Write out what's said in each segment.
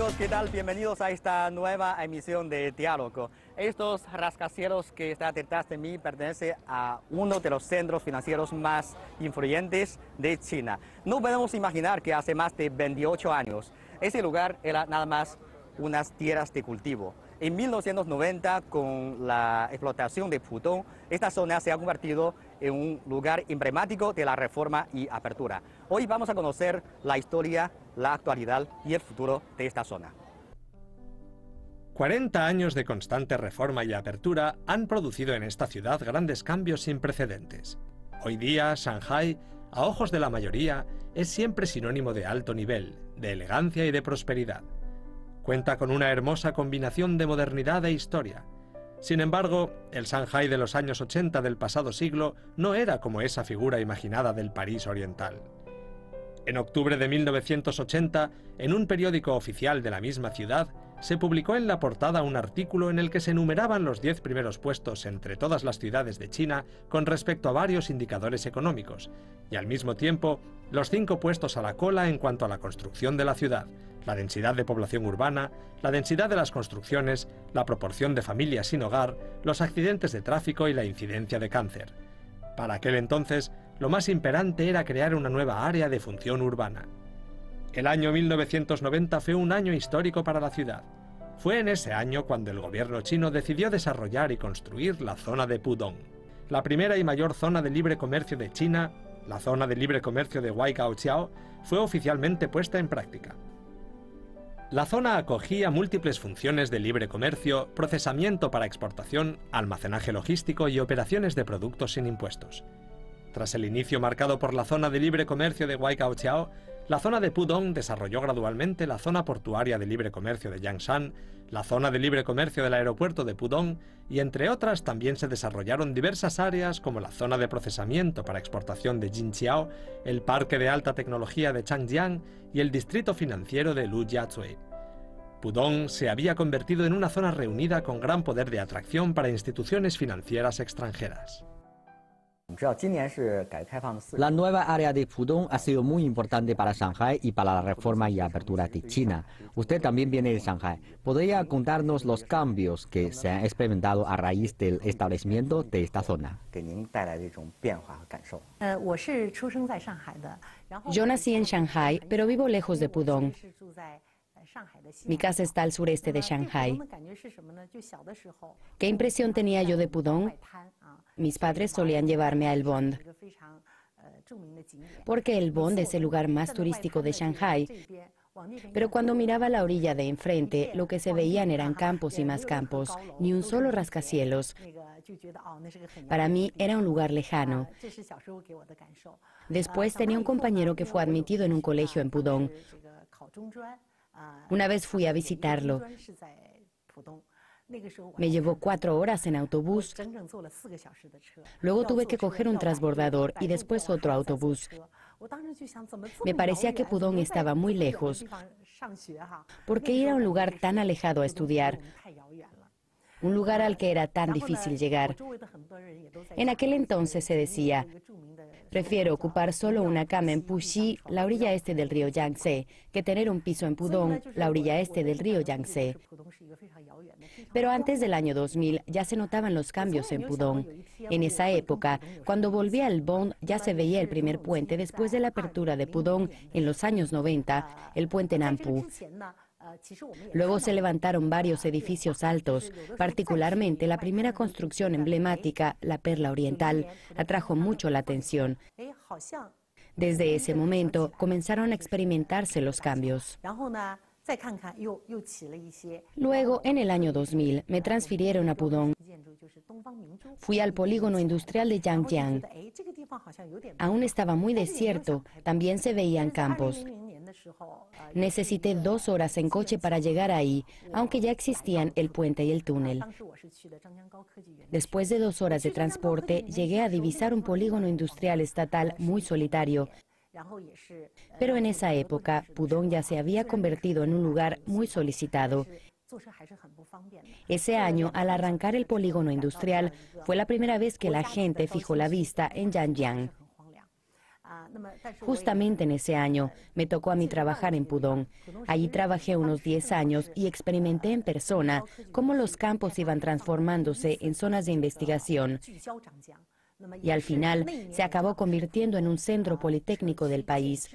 amigos, ¿qué tal? Bienvenidos a esta nueva emisión de Diálogo. Estos rascacielos que está detrás de mí pertenecen a uno de los centros financieros más influyentes de China. No podemos imaginar que hace más de 28 años ese lugar era nada más unas tierras de cultivo. En 1990, con la explotación de Pudong, esta zona se ha convertido en un lugar emblemático de la reforma y apertura. Hoy vamos a conocer la historia, la actualidad y el futuro de esta zona. 40 años de constante reforma y apertura han producido en esta ciudad grandes cambios sin precedentes. Hoy día, Shanghái, a ojos de la mayoría, es siempre sinónimo de alto nivel, de elegancia y de prosperidad. Cuenta con una hermosa combinación de modernidad e historia. Sin embargo, el Shanghái de los años 80 del pasado siglo no era como esa figura imaginada del París oriental. En octubre de 1980, en un periódico oficial de la misma ciudad, se publicó en la portada un artículo en el que se enumeraban los 10 primeros puestos entre todas las ciudades de China con respecto a varios indicadores económicos, y al mismo tiempo, los 5 puestos a la cola en cuanto a la construcción de la ciudad, la densidad de población urbana, la densidad de las construcciones, la proporción de familias sin hogar, los accidentes de tráfico y la incidencia de cáncer. Para aquel entonces, lo más imperante era crear una nueva área de función urbana. El año 1990 fue un año histórico para la ciudad. Fue en ese año cuando el gobierno chino decidió desarrollar y construir la zona de Pudong, la primera y mayor zona de libre comercio de China. La zona de libre comercio de Waigaoqiao fue oficialmente puesta en práctica. La zona acogía múltiples funciones de libre comercio, procesamiento para exportación, almacenaje logístico y operaciones de productos sin impuestos. Tras el inicio marcado por la zona de libre comercio de Waigaoqiao, la zona de Pudong desarrolló gradualmente la zona portuaria de libre comercio de Yangshan, la zona de libre comercio del aeropuerto de Pudong y entre otras también se desarrollaron diversas áreas como la zona de procesamiento para exportación de Jinqiao, el parque de alta tecnología de Changjiang y el distrito financiero de Lujiazui. Pudong se había convertido en una zona reunida con gran poder de atracción para instituciones financieras extranjeras. La nueva área de Pudong ha sido muy importante para Shanghái y para la reforma y apertura de China. Usted también viene de Shanghái. ¿Podría contarnos los cambios que se han experimentado a raíz del establecimiento de esta zona? Yo nací en Shanghái, pero vivo lejos de Pudong. Mi casa está al sureste de Shanghái. ¿Qué impresión tenía yo de Pudong? Mis padres solían llevarme a El Bund, porque El Bund es el lugar más turístico de Shanghái. Pero cuando miraba la orilla de enfrente, lo que se veían eran campos y más campos, ni un solo rascacielos. Para mí era un lugar lejano. Después tenía un compañero que fue admitido en un colegio en Pudong. Una vez fui a visitarlo. Me llevó 4 horas en autobús. Luego tuve que coger un transbordador y después otro autobús. Me parecía que Pudong estaba muy lejos. ¿Por qué ir a un lugar tan alejado a estudiar? Un lugar al que era tan difícil llegar. En aquel entonces se decía: prefiero ocupar solo una cama en Puxi, la orilla este del río Yangtze, que tener un piso en Pudong, la orilla este del río Yangtze. Pero antes del año 2000 ya se notaban los cambios en Pudong. En esa época, cuando volví al Bund, ya se veía el primer puente después de la apertura de Pudong en los años 90, el puente Nampu. Luego se levantaron varios edificios altos, particularmente la primera construcción emblemática, la Perla Oriental, atrajo mucho la atención. Desde ese momento comenzaron a experimentarse los cambios. Luego, en el año 2000, me transfirieron a Pudong. Fui al polígono industrial de Yangjiang. Aún estaba muy desierto, también se veían campos. Necesité 2 horas en coche para llegar ahí, aunque ya existían el puente y el túnel. Después de 2 horas de transporte, llegué a divisar un polígono industrial estatal muy solitario. Pero en esa época, Pudong ya se había convertido en un lugar muy solicitado. Ese año, al arrancar el polígono industrial, fue la primera vez que la gente fijó la vista en Yangjiang. Justamente en ese año me tocó a mí trabajar en Pudong. Allí trabajé unos 10 años y experimenté en persona cómo los campos iban transformándose en zonas de investigación. Y al final se acabó convirtiendo en un centro politécnico del país.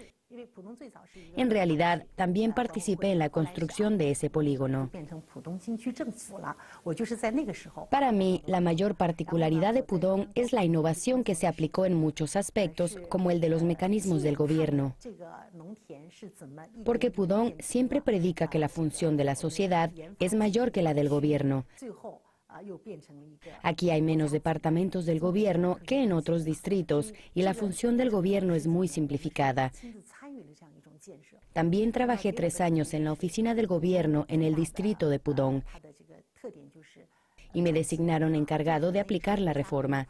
En realidad, también participé en la construcción de ese polígono. Para mí, la mayor particularidad de Pudong es la innovación que se aplicó en muchos aspectos, como el de los mecanismos del gobierno. Porque Pudong siempre predica que la función de la sociedad es mayor que la del gobierno. Aquí hay menos departamentos del gobierno que en otros distritos y la función del gobierno es muy simplificada. También trabajé 3 años en la oficina del gobierno en el distrito de Pudong y me designaron encargado de aplicar la reforma.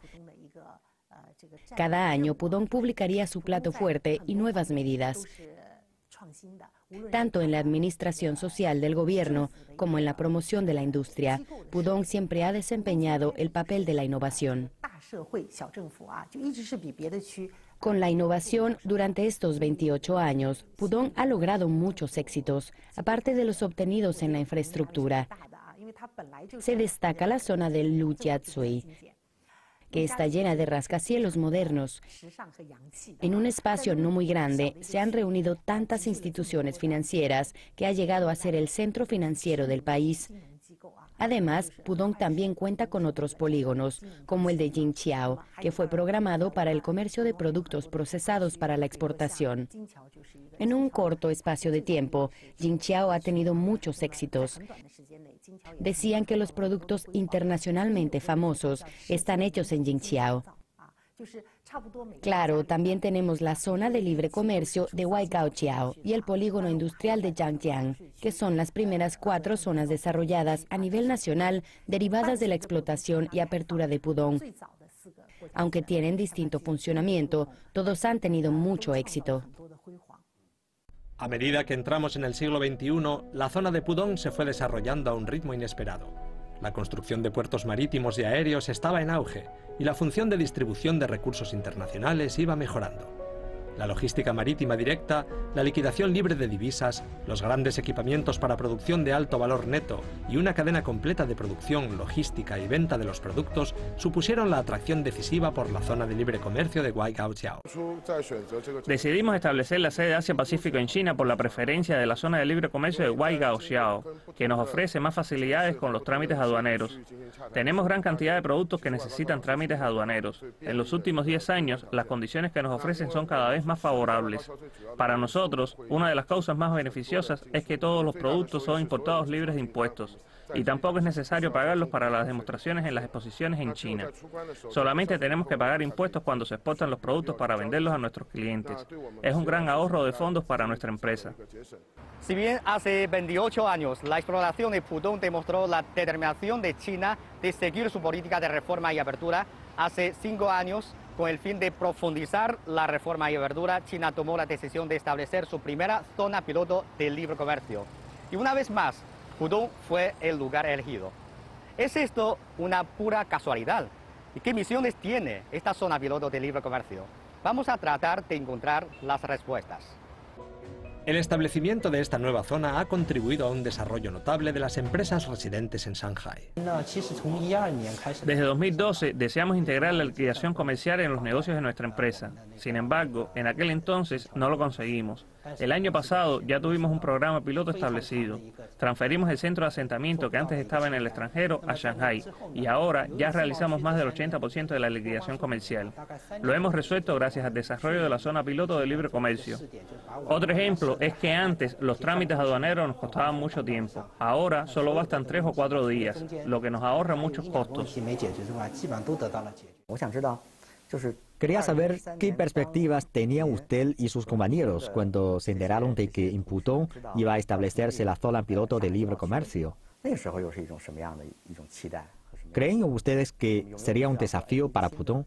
Cada año Pudong publicaría su plato fuerte y nuevas medidas. Tanto en la administración social del gobierno como en la promoción de la industria, Pudong siempre ha desempeñado el papel de la innovación. Con la innovación, durante estos 28 años, Pudong ha logrado muchos éxitos, aparte de los obtenidos en la infraestructura. Se destaca la zona del Lujiazui, que está llena de rascacielos modernos. En un espacio no muy grande se han reunido tantas instituciones financieras que ha llegado a ser el centro financiero del país. Además, Pudong también cuenta con otros polígonos, como el de Jingqiao, que fue programado para el comercio de productos procesados para la exportación. En un corto espacio de tiempo, Jingqiao ha tenido muchos éxitos. Decían que los productos internacionalmente famosos están hechos en Jingqiao. Claro, también tenemos la zona de libre comercio de Waigaoqiao y el polígono industrial de Zhangjiang, que son las primeras 4 zonas desarrolladas a nivel nacional derivadas de la explotación y apertura de Pudong. Aunque tienen distinto funcionamiento, todos han tenido mucho éxito. A medida que entramos en el siglo XXI, la zona de Pudong se fue desarrollando a un ritmo inesperado. La construcción de puertos marítimos y aéreos estaba en auge y la función de distribución de recursos internacionales iba mejorando. La logística marítima directa, la liquidación libre de divisas, los grandes equipamientos para producción de alto valor neto y una cadena completa de producción, logística y venta de los productos supusieron la atracción decisiva por la zona de libre comercio de Waigaoqiao. Decidimos establecer la sede de Asia-Pacífico en China por la preferencia de la zona de libre comercio de Waigaoqiao, que nos ofrece más facilidades con los trámites aduaneros. Tenemos gran cantidad de productos que necesitan trámites aduaneros. En los últimos 10 años, las condiciones que nos ofrecen son cada vez más favorables. Para nosotros, una de las causas más beneficiosas es que todos los productos son importados libres de impuestos y tampoco es necesario pagarlos para las demostraciones en las exposiciones en China. Solamente tenemos que pagar impuestos cuando se exportan los productos para venderlos a nuestros clientes. Es un gran ahorro de fondos para nuestra empresa. Si bien hace 28 años la exploración de Pudong demostró la determinación de China de seguir su política de reforma y apertura, hace 5 años, con el fin de profundizar la reforma y apertura, China tomó la decisión de establecer su primera zona piloto de libre comercio. Y una vez más, Pudong fue el lugar elegido. ¿Es esto una pura casualidad? ¿Y qué misiones tiene esta zona piloto de libre comercio? Vamos a tratar de encontrar las respuestas. El establecimiento de esta nueva zona ha contribuido a un desarrollo notable de las empresas residentes en Shanghái. Desde 2012 deseamos integrar la liquidación comercial en los negocios de nuestra empresa. Sin embargo, en aquel entonces no lo conseguimos. El año pasado ya tuvimos un programa piloto establecido. Transferimos el centro de asentamiento que antes estaba en el extranjero a Shanghái y ahora ya realizamos más del 80% de la liquidación comercial. Lo hemos resuelto gracias al desarrollo de la zona piloto de libre comercio. Otro ejemplo es que antes los trámites aduaneros nos costaban mucho tiempo. Ahora solo bastan 3 o 4 días, lo que nos ahorra muchos costos. Quería saber qué perspectivas tenía usted y sus compañeros cuando se enteraron de que en Pudong iba a establecerse la zona piloto de libre comercio. ¿Creen ustedes que sería un desafío para Pudong?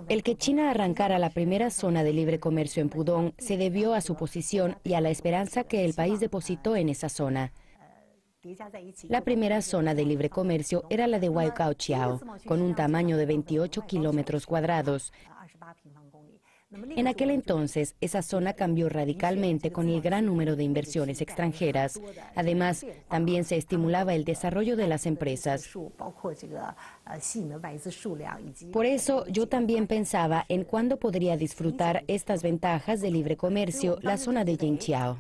El que China arrancara la primera zona de libre comercio en Pudong se debió a su posición y a la esperanza que el país depositó en esa zona. La primera zona de libre comercio era la de Waigaoqiao, con un tamaño de 28 kilómetros cuadrados. En aquel entonces, esa zona cambió radicalmente con el gran número de inversiones extranjeras. Además, también se estimulaba el desarrollo de las empresas. Por eso, yo también pensaba en cuándo podría disfrutar estas ventajas de libre comercio la zona de Jingqiao.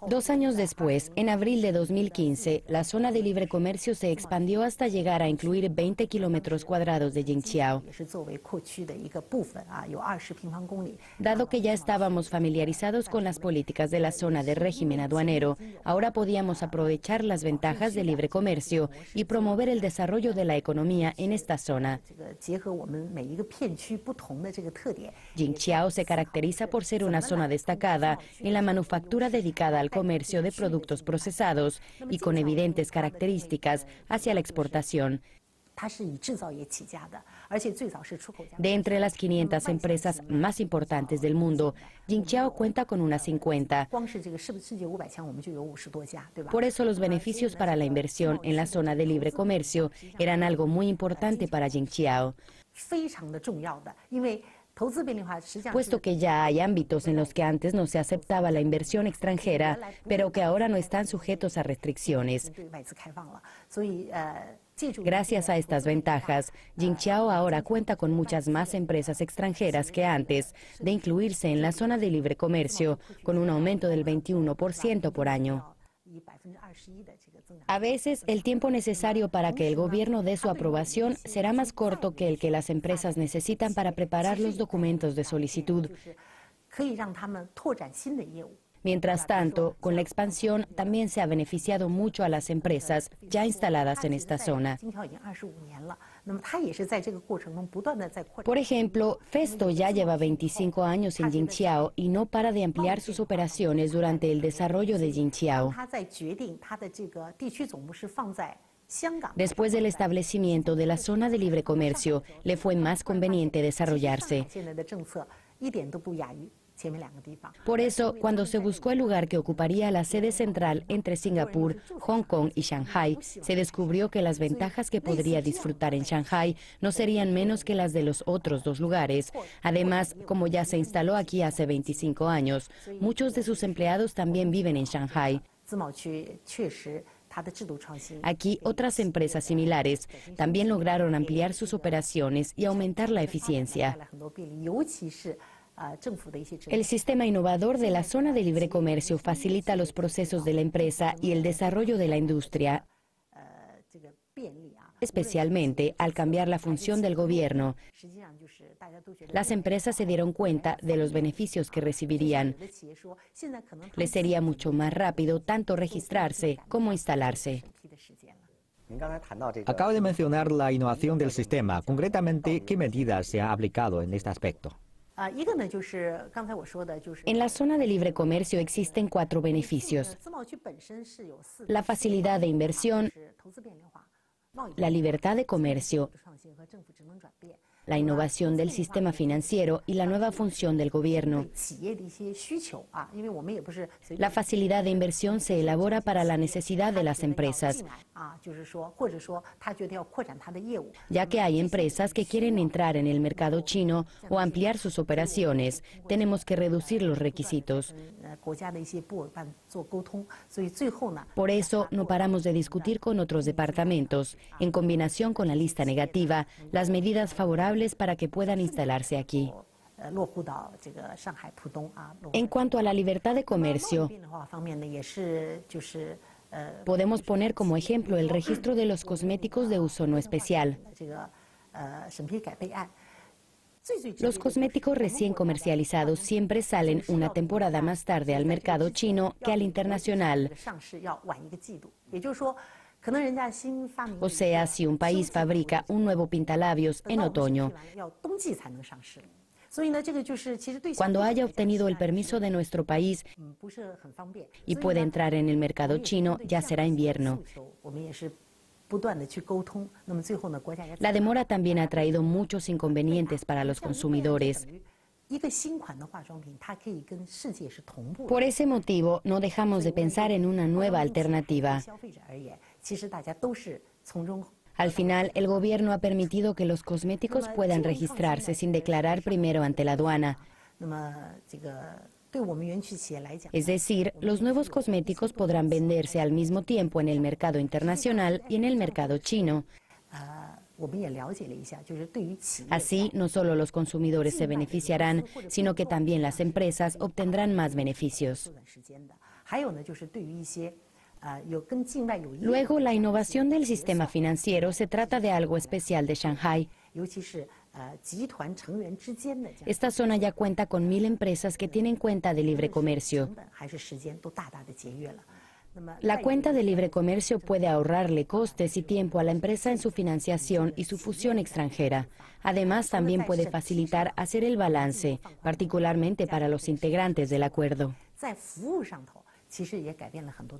2 años después, en abril de 2015, la zona de libre comercio se expandió hasta llegar a incluir 20 kilómetros cuadrados de Jingqiao. Dado que ya estábamos familiarizados con las políticas de la zona de régimen aduanero, ahora podíamos aprovechar las ventajas de libre comercio y promover el desarrollo de la economía en esta zona. Jingqiao se caracteriza por ser una zona destacada en la manufactura dedicada al comercio de productos procesados y con evidentes características hacia la exportación. De entre las 500 empresas más importantes del mundo, Jingqiao cuenta con unas 50. Por eso los beneficios para la inversión en la zona de libre comercio eran algo muy importante para Jingqiao. Puesto que ya hay ámbitos en los que antes no se aceptaba la inversión extranjera, pero que ahora no están sujetos a restricciones. Gracias a estas ventajas, Jingqiao ahora cuenta con muchas más empresas extranjeras que antes de incluirse en la zona de libre comercio, con un aumento del 21% por año. A veces, el tiempo necesario para que el gobierno dé su aprobación será más corto que el que las empresas necesitan para preparar los documentos de solicitud. Mientras tanto, con la expansión también se ha beneficiado mucho a las empresas ya instaladas en esta zona. Por ejemplo, Festo ya lleva 25 años en Jingqiao y no para de ampliar sus operaciones durante el desarrollo de Jingqiao. Después del establecimiento de la zona de libre comercio, le fue más conveniente desarrollarse. Por eso, cuando se buscó el lugar que ocuparía la sede central entre Singapur, Hong Kong y Shanghai, se descubrió que las ventajas que podría disfrutar en Shanghai no serían menos que las de los otros 2 lugares. Además, como ya se instaló aquí hace 25 años, muchos de sus empleados también viven en Shanghai. Aquí, otras empresas similares también lograron ampliar sus operaciones y aumentar la eficiencia. El sistema innovador de la zona de libre comercio facilita los procesos de la empresa y el desarrollo de la industria, especialmente al cambiar la función del gobierno. Las empresas se dieron cuenta de los beneficios que recibirían. Les sería mucho más rápido tanto registrarse como instalarse. Acaba de mencionar la innovación del sistema. Concretamente, ¿qué medidas se ha aplicado en este aspecto? En la zona de libre comercio existen 4 beneficios: la facilidad de inversión, la libertad de comercio, la innovación del sistema financiero y la nueva función del gobierno. La facilidad de inversión se elabora para la necesidad de las empresas, ya que hay empresas que quieren entrar en el mercado chino o ampliar sus operaciones. Tenemos que reducir los requisitos. Por eso, no paramos de discutir con otros departamentos, en combinación con la lista negativa, las medidas favorables para que puedan instalarse aquí. En cuanto a la libertad de comercio, podemos poner como ejemplo el registro de los cosméticos de uso no especial. Los cosméticos recién comercializados siempre salen una temporada más tarde al mercado chino que al internacional. O sea, si un país fabrica un nuevo pintalabios en otoño, cuando haya obtenido el permiso de nuestro país y puede entrar en el mercado chino, ya será invierno. La demora también ha traído muchos inconvenientes para los consumidores. Por ese motivo, no dejamos de pensar en una nueva alternativa. Al final, el gobierno ha permitido que los cosméticos puedan registrarse sin declarar primero ante la aduana. Es decir, los nuevos cosméticos podrán venderse al mismo tiempo en el mercado internacional y en el mercado chino. Así, no solo los consumidores se beneficiarán, sino que también las empresas obtendrán más beneficios. Luego, la innovación del sistema financiero se trata de algo especial de Shanghái. Esta zona ya cuenta con 1000 empresas que tienen cuenta de libre comercio. La cuenta de libre comercio puede ahorrarle costes y tiempo a la empresa en su financiación y su fusión extranjera. Además, también puede facilitar hacer el balance, particularmente para los integrantes del acuerdo.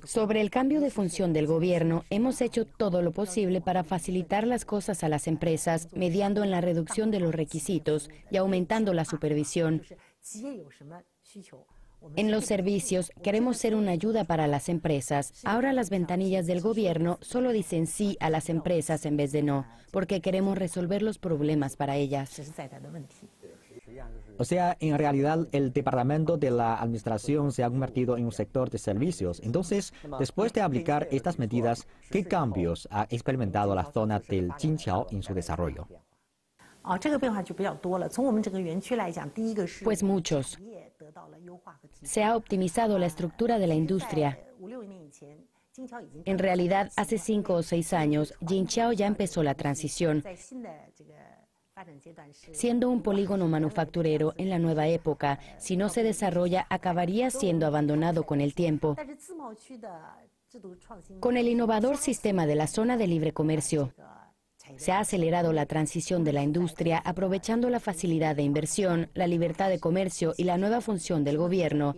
Sobre el cambio de función del gobierno, hemos hecho todo lo posible para facilitar las cosas a las empresas, mediando en la reducción de los requisitos y aumentando la supervisión. En los servicios, queremos ser una ayuda para las empresas. Ahora las ventanillas del gobierno solo dicen sí a las empresas en vez de no, porque queremos resolver los problemas para ellas. O sea, en realidad el departamento de la administración se ha convertido en un sector de servicios. Entonces, después de aplicar estas medidas, ¿qué cambios ha experimentado la zona del Jinqiao en su desarrollo? Pues muchos. Se ha optimizado la estructura de la industria. En realidad, hace 5 o 6 años, Jinqiao ya empezó la transición. Siendo un polígono manufacturero en la nueva época, si no se desarrolla, acabaría siendo abandonado con el tiempo. Con el innovador sistema de la zona de libre comercio, se ha acelerado la transición de la industria aprovechando la facilidad de inversión, la libertad de comercio y la nueva función del gobierno.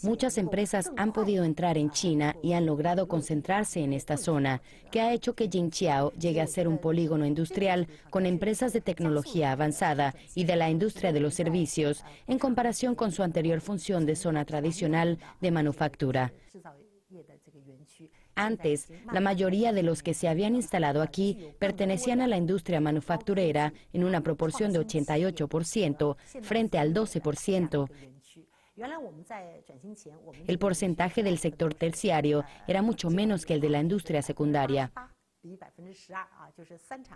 Muchas empresas han podido entrar en China y han logrado concentrarse en esta zona, que ha hecho que Jinqiao llegue a ser un polígono industrial con empresas de tecnología avanzada y de la industria de los servicios, en comparación con su anterior función de zona tradicional de manufactura. Antes, la mayoría de los que se habían instalado aquí pertenecían a la industria manufacturera en una proporción de 88% frente al 12%. El porcentaje del sector terciario era mucho menos que el de la industria secundaria.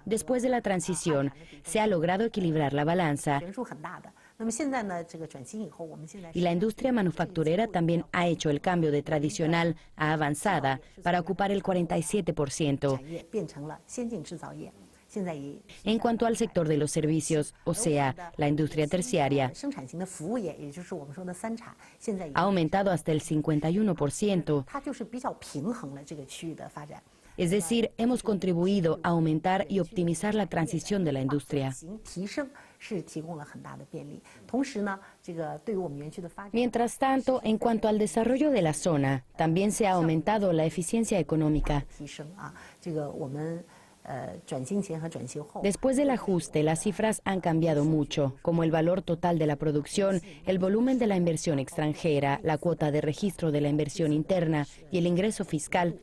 Después de la transición, se ha logrado equilibrar la balanza y la industria manufacturera también ha hecho el cambio de tradicional a avanzada para ocupar el 47%. En cuanto al sector de los servicios, o sea, la industria terciaria, ha aumentado hasta el 51%. Es decir, hemos contribuido a aumentar y optimizar la transición de la industria. Mientras tanto, en cuanto al desarrollo de la zona, también se ha aumentado la eficiencia económica. Después del ajuste, las cifras han cambiado mucho, como el valor total de la producción, el volumen de la inversión extranjera, la cuota de registro de la inversión interna y el ingreso fiscal.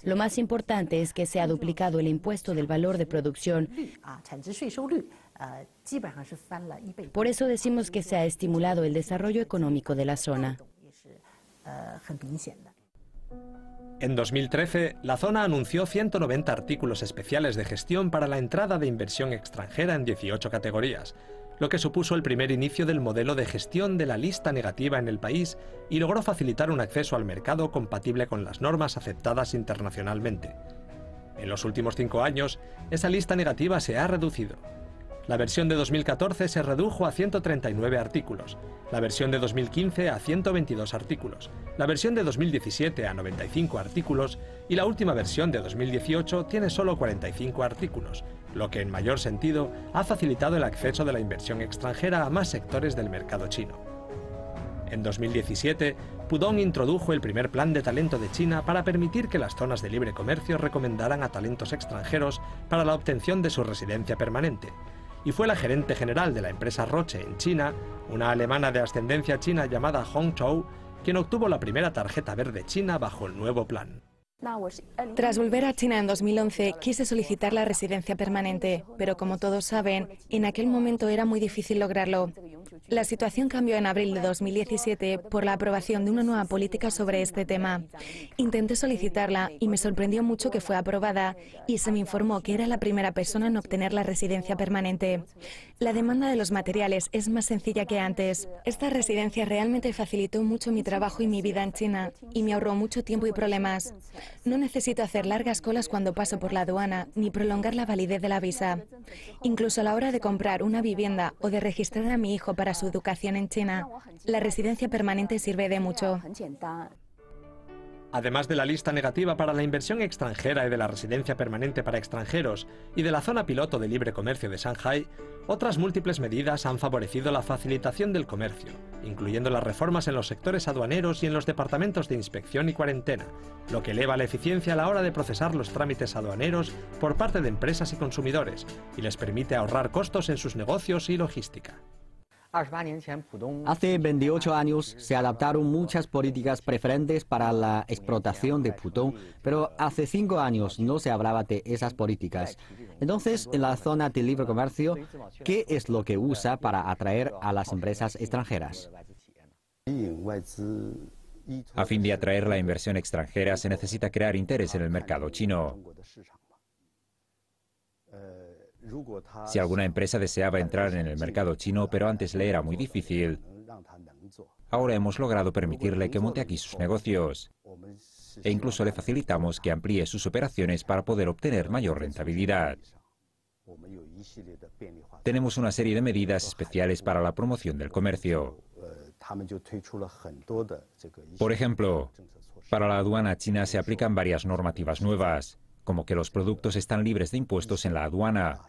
Lo más importante es que se ha duplicado el impuesto del valor de producción. Por eso decimos que se ha estimulado el desarrollo económico de la zona. En 2013, la zona anunció 190 artículos especiales de gestión para la entrada de inversión extranjera en 18 categorías, lo que supuso el primer inicio del modelo de gestión de la lista negativa en el país y logró facilitar un acceso al mercado compatible con las normas aceptadas internacionalmente. En los últimos 5 años, esa lista negativa se ha reducido. La versión de 2014 se redujo a 139 artículos, la versión de 2015 a 122 artículos, la versión de 2017 a 95 artículos y la última versión de 2018 tiene solo 45 artículos, lo que en mayor sentido ha facilitado el acceso de la inversión extranjera a más sectores del mercado chino. En 2017, Pudong introdujo el primer plan de talento de China para permitir que las zonas de libre comercio recomendaran a talentos extranjeros para la obtención de su residencia permanente. Y fue la gerente general de la empresa Roche en China, una alemana de ascendencia china llamada Hong Chou, quien obtuvo la primera tarjeta verde china bajo el nuevo plan. Tras volver a China en 2011, quise solicitar la residencia permanente, pero como todos saben, en aquel momento era muy difícil lograrlo. La situación cambió en abril de 2017 por la aprobación de una nueva política sobre este tema. Intenté solicitarla y me sorprendió mucho que fue aprobada y se me informó que era la primera persona en obtener la residencia permanente. La demanda de los materiales es más sencilla que antes. Esta residencia realmente facilitó mucho mi trabajo y mi vida en China y me ahorró mucho tiempo y problemas. No necesito hacer largas colas cuando paso por la aduana ni prolongar la validez de la visa. Incluso a la hora de comprar una vivienda o de registrar a mi hijo para su educación en China, la residencia permanente sirve de mucho. Además de la lista negativa para la inversión extranjera y de la residencia permanente para extranjeros y de la zona piloto de libre comercio de Shanghái, otras múltiples medidas han favorecido la facilitación del comercio, incluyendo las reformas en los sectores aduaneros y en los departamentos de inspección y cuarentena, lo que eleva la eficiencia a la hora de procesar los trámites aduaneros por parte de empresas y consumidores y les permite ahorrar costos en sus negocios y logística. Hace 28 años se adaptaron muchas políticas preferentes para la explotación de Pudong, pero hace 5 años no se hablaba de esas políticas. Entonces, en la zona de libre comercio, ¿qué es lo que usa para atraer a las empresas extranjeras? A fin de atraer la inversión extranjera se necesita crear interés en el mercado chino. Si alguna empresa deseaba entrar en el mercado chino, pero antes le era muy difícil, ahora hemos logrado permitirle que monte aquí sus negocios e incluso le facilitamos que amplíe sus operaciones para poder obtener mayor rentabilidad. Tenemos una serie de medidas especiales para la promoción del comercio. Por ejemplo, para la aduana china se aplican varias normativas nuevas, como que los productos están libres de impuestos en la aduana,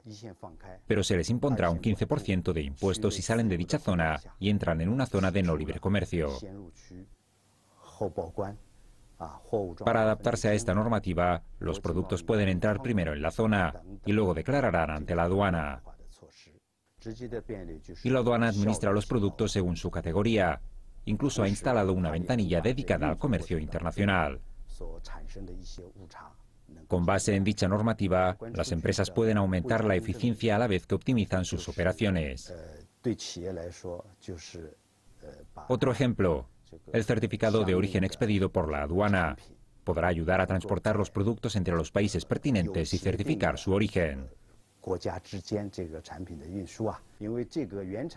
pero se les impondrá un 15% de impuestos si salen de dicha zona y entran en una zona de no libre comercio. Para adaptarse a esta normativa, los productos pueden entrar primero en la zona y luego declararán ante la aduana. Y la aduana administra los productos según su categoría. Incluso ha instalado una ventanilla dedicada al comercio internacional. Con base en dicha normativa, las empresas pueden aumentar la eficiencia a la vez que optimizan sus operaciones. Otro ejemplo, el certificado de origen expedido por la aduana podrá ayudar a transportar los productos entre los países pertinentes y certificar su origen.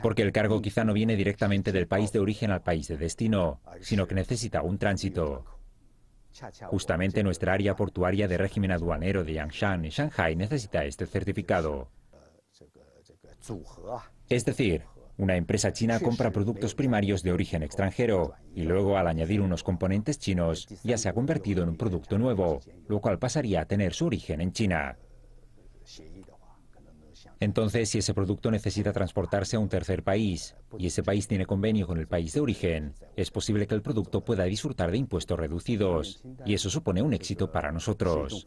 Porque el cargo quizá no viene directamente del país de origen al país de destino, sino que necesita un tránsito. Justamente nuestra área portuaria de régimen aduanero de Yangshan, en Shanghái, necesita este certificado. Es decir, una empresa china compra productos primarios de origen extranjero y luego, al añadir unos componentes chinos, ya se ha convertido en un producto nuevo, lo cual pasaría a tener su origen en China. Entonces, si ese producto necesita transportarse a un tercer país y ese país tiene convenio con el país de origen, es posible que el producto pueda disfrutar de impuestos reducidos, y eso supone un éxito para nosotros.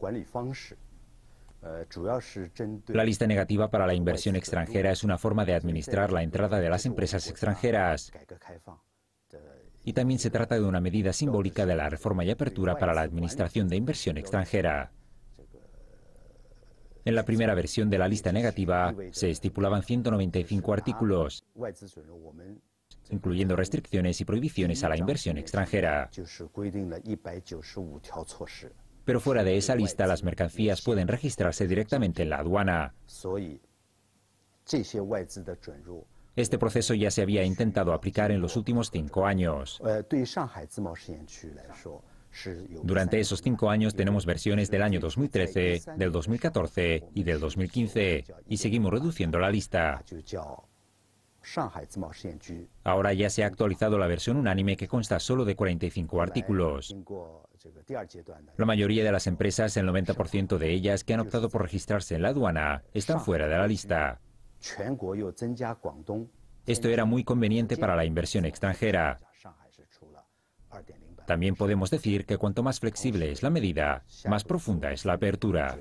La lista negativa para la inversión extranjera es una forma de administrar la entrada de las empresas extranjeras. Y también se trata de una medida simbólica de la reforma y apertura para la administración de inversión extranjera. En la primera versión de la lista negativa se estipulaban 195 artículos, incluyendo restricciones y prohibiciones a la inversión extranjera. Pero fuera de esa lista, las mercancías pueden registrarse directamente en la aduana. Este proceso ya se había intentado aplicar en los últimos 5 años. Durante esos 5 años tenemos versiones del año 2013, del 2014 y del 2015, y seguimos reduciendo la lista. Ahora ya se ha actualizado la versión unánime que consta solo de 45 artículos. La mayoría de las empresas, el 90% de ellas que han optado por registrarse en la aduana, están fuera de la lista. Esto era muy conveniente para la inversión extranjera. También podemos decir que cuanto más flexible es la medida, más profunda es la apertura.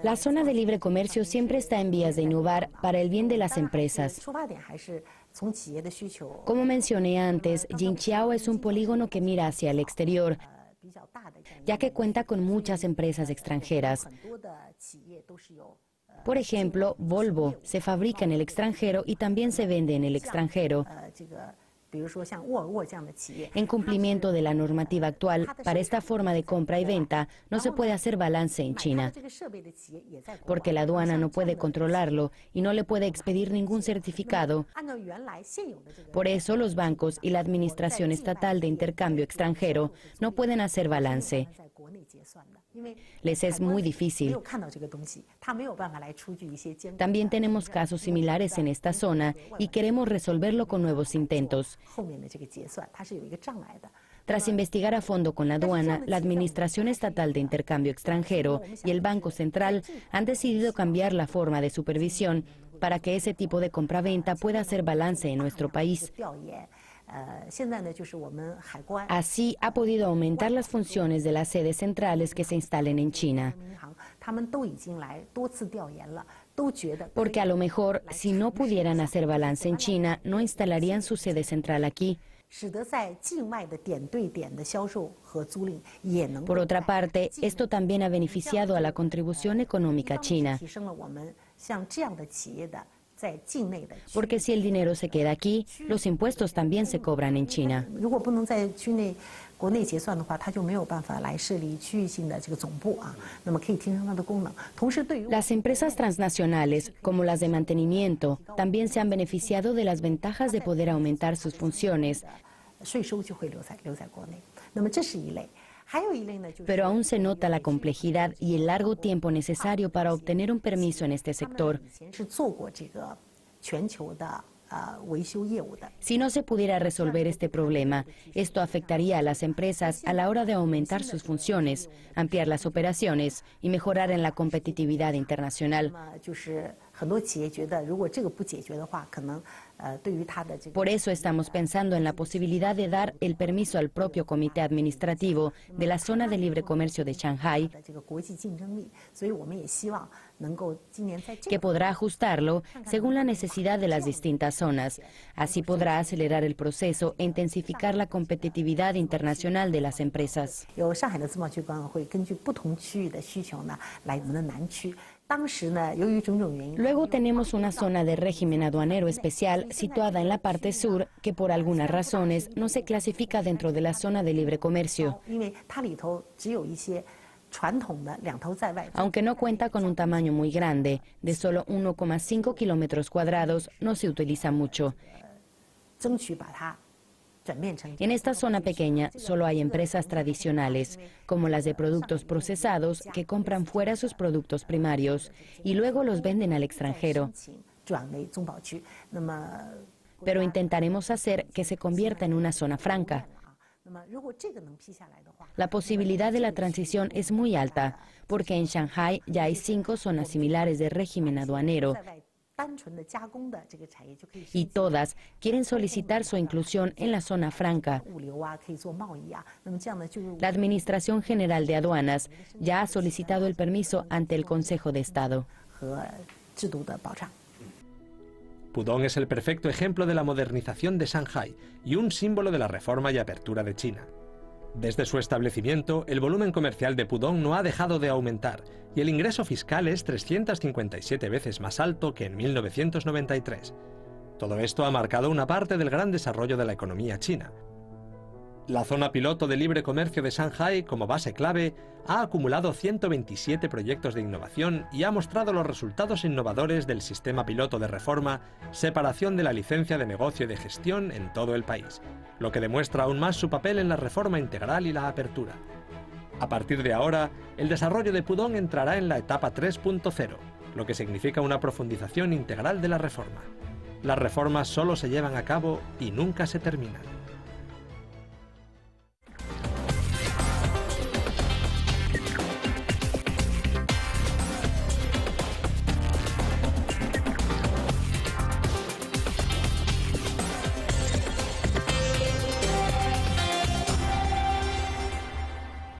La zona de libre comercio siempre está en vías de innovar para el bien de las empresas. Como mencioné antes, Jingqiao es un polígono que mira hacia el exterior, ya que cuenta con muchas empresas extranjeras. Por ejemplo, Volvo se fabrica en el extranjero y también se vende en el extranjero. En cumplimiento de la normativa actual, para esta forma de compra y venta no se puede hacer balance en China, porque la aduana no puede controlarlo y no le puede expedir ningún certificado. Por eso los bancos y la Administración Estatal de Intercambio Extranjero no pueden hacer balance. Les es muy difícil. También tenemos casos similares en esta zona y queremos resolverlo con nuevos intentos. Tras investigar a fondo con la aduana, la Administración Estatal de Intercambio Extranjero y el Banco Central han decidido cambiar la forma de supervisión para que ese tipo de compraventa pueda hacer balance en nuestro país. Así ha podido aumentar las funciones de las sedes centrales que se instalen en China. Porque a lo mejor, si no pudieran hacer balance en China, no instalarían su sede central aquí. Por otra parte, esto también ha beneficiado a la contribución económica china. Porque si el dinero se queda aquí, los impuestos también se cobran en China. Las empresas transnacionales, como las de mantenimiento, también se han beneficiado de las ventajas de poder aumentar sus funciones. Pero aún se nota la complejidad y el largo tiempo necesario para obtener un permiso en este sector. Si no se pudiera resolver este problema, esto afectaría a las empresas a la hora de aumentar sus funciones, ampliar las operaciones y mejorar en la competitividad internacional. Por eso estamos pensando en la posibilidad de dar el permiso al propio Comité Administrativo de la Zona de Libre Comercio de Shanghái, que podrá ajustarlo según la necesidad de las distintas zonas. Así podrá acelerar el proceso e intensificar la competitividad internacional de las empresas. Luego tenemos una zona de régimen aduanero especial situada en la parte sur que por algunas razones no se clasifica dentro de la zona de libre comercio. Aunque no cuenta con un tamaño muy grande, de solo 1,5 kilómetros cuadrados, no se utiliza mucho. En esta zona pequeña solo hay empresas tradicionales, como las de productos procesados, que compran fuera sus productos primarios y luego los venden al extranjero. Pero intentaremos hacer que se convierta en una zona franca. La posibilidad de la transición es muy alta, porque en Shanghái ya hay 5 zonas similares de régimen aduanero, y todas quieren solicitar su inclusión en la zona franca. La Administración General de Aduanas ya ha solicitado el permiso ante el Consejo de Estado. Pudong es el perfecto ejemplo de la modernización de Shanghái y un símbolo de la reforma y apertura de China. Desde su establecimiento, el volumen comercial de Pudong no ha dejado de aumentar y el ingreso fiscal es 357 veces más alto que en 1993. Todo esto ha marcado una parte del gran desarrollo de la economía china. La zona piloto de libre comercio de Shanghái, como base clave, ha acumulado 127 proyectos de innovación y ha mostrado los resultados innovadores del sistema piloto de reforma, separación de la licencia de negocio y de gestión en todo el país, lo que demuestra aún más su papel en la reforma integral y la apertura. A partir de ahora, el desarrollo de Pudong entrará en la etapa 3.0, lo que significa una profundización integral de la reforma. Las reformas solo se llevan a cabo y nunca se terminan.